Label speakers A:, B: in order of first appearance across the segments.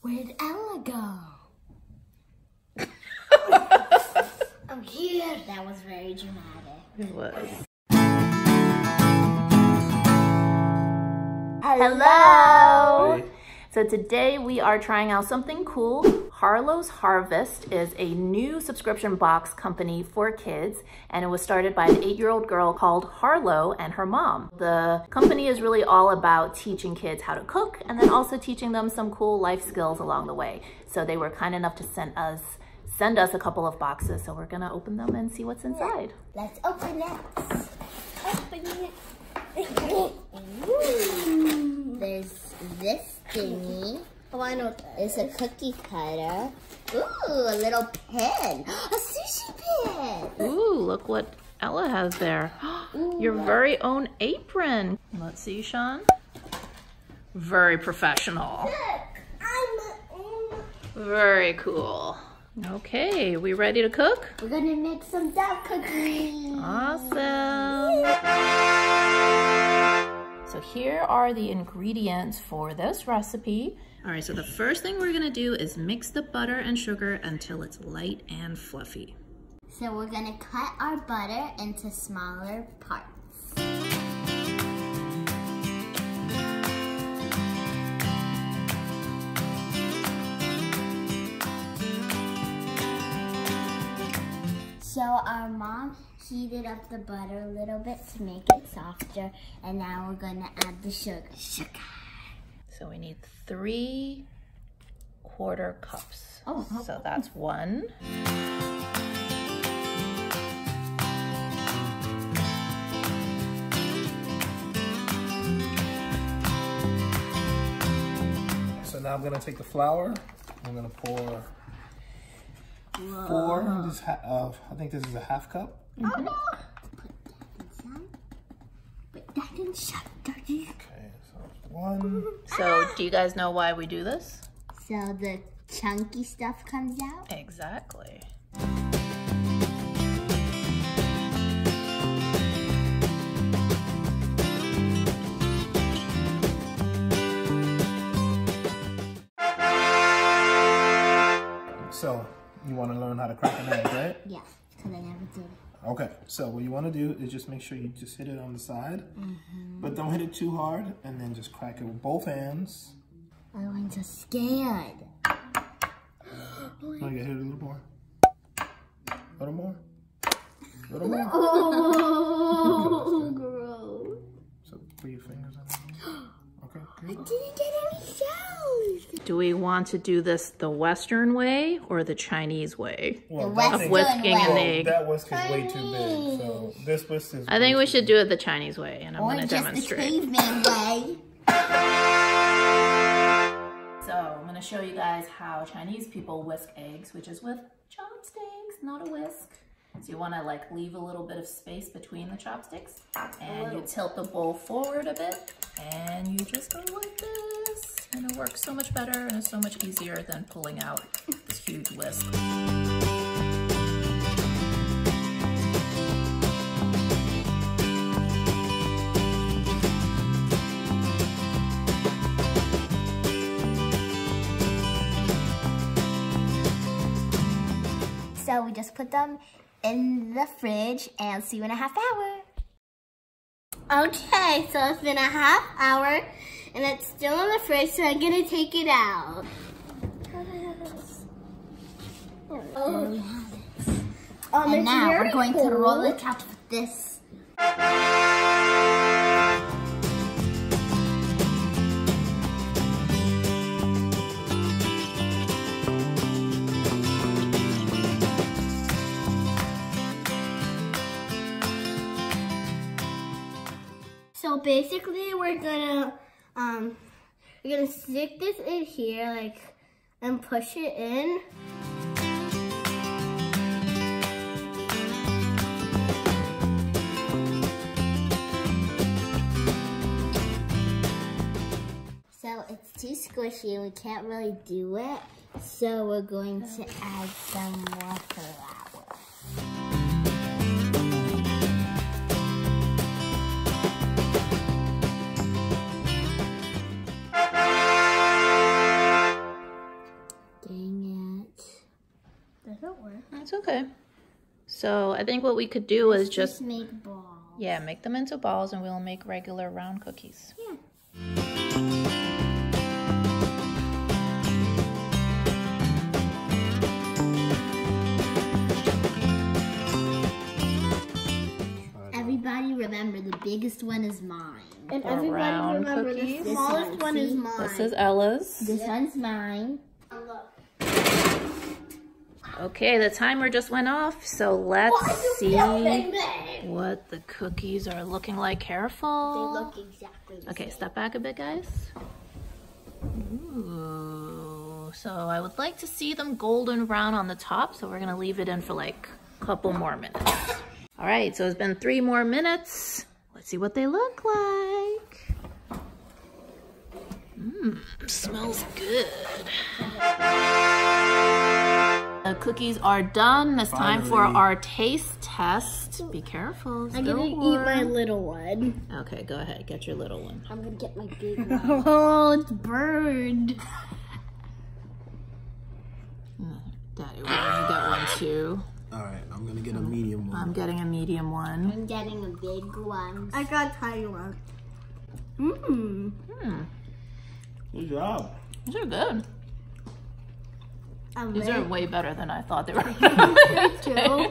A: Where'd Ella go? I'm here. That was very dramatic.
B: It was.
C: Hello!
B: Hey.
C: So today we are trying out something cool. Harlow's Harvest is a new subscription box company for kids, and it was started by an 8-year-old girl called Harlow and her mom. The company is really all about teaching kids how to cook and then also teaching them some cool life skills along the way. So they were kind enough to send us a couple of boxes, so we're gonna open them and see what's inside.
A: Let's open it. Open it. There's this thingy. Oh, I know. It's a cookie cutter. Ooh, a little pen. A sushi pen.
C: Ooh, look what Ella has there. Your very own apron. Let's see, Sean. Very professional.
A: Look, I'm my own.
C: Very cool. Okay, we ready to cook?
A: We're gonna make some duck cookies.
C: Awesome. So here are the ingredients for this recipe. All right, so the first thing we're gonna do is mix the butter and sugar until it's light and fluffy.
A: So we're gonna cut our butter into smaller parts. So our mom heated up the butter a little bit to make it softer, and now we're gonna add the sugar.
C: So we need 3/4 cups.
A: Oh,
C: so that's 1.
B: So now I'm gonna take the flour. I'm gonna pour 4. I think this is a 1/2 cup.
A: Oh no! Put that inside. Daddy.
B: Okay, so 1.
C: So do you guys know why we do this?
A: So the chunky stuff comes out?
C: Exactly.
B: So you want to learn how to crack an egg, right?
A: Yeah, because I never did it.
B: Okay, so what you want to do is just make sure you just hit it on the side, but don't hit it too hard, and then just crack it with both hands.
A: I'm just scared.
B: Oh, you gotta hit it a little more. A little more. A little more.
A: Oh, gross.
B: So put your fingers on it. Okay.
A: I didn't get any shells.
C: Do we want to do this the Western way or the Chinese way?
B: Well,
C: Of whisking an egg.
B: That whisk is way too big, so this whisk is.
C: I think we should do it the Chinese way, and I'm
A: Or
C: going to
A: just
C: demonstrate.
A: the caveman way.
C: So I'm going to show you guys how Chinese people whisk eggs, which is with chopsticks, not a whisk. So you want to like leave a little bit of space between the chopsticks, and you tilt the bowl forward a bit, and you just go like this, and it works so much better and it's so much easier than pulling out this huge whisk.
A: So we just put them in the fridge and see you in a ½ hour. Okay, so it's been a ½ hour and it's still in the fridge, so I'm gonna take it out. Oh, we have it. And now we're going to roll it out with this. So basically, we're gonna stick this in here, like, and push it in. So it's too squishy and we can't really do it. So we're going to add some more flour. Don't worry.
C: That's okay. So I think what we could do is just
A: make balls.
C: Yeah, make them into balls and we'll make regular round cookies.
A: Yeah. Everybody remember the biggest one is mine.
D: And everybody remember
C: cookies.
D: the smallest one is mine.
C: This is Ella's.
A: This one's mine.
C: Okay, the timer just went off, so let's see what the cookies are looking like. Careful.
A: They look exactly the
C: Okay,
A: same.
C: step back a bit, guys. Ooh, so I would like to see them golden brown on the top, so we're gonna leave it in for like a couple more minutes. All right, so it's been 3 more minutes. Let's see what they look like. Smells good. The cookies are done. It's time for our taste test. Be careful.
D: I'm gonna eat my little one.
C: Okay, go ahead. Get your little one.
A: I'm gonna get my big one.
D: Oh, it's burned.
C: Daddy, we're gonna get one too.
B: All right, I'm gonna get a medium one.
C: I'm getting a medium one.
A: I'm getting a big one.
D: I got a tiny one.
B: Good job.
C: These are good. These are way better than I thought they were.
B: Yeah, me too.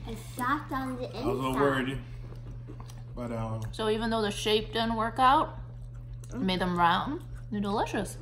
A: It's soft on the inside.
B: I was a little worried, but
C: So even though the shape didn't work out, it made them round. They're delicious.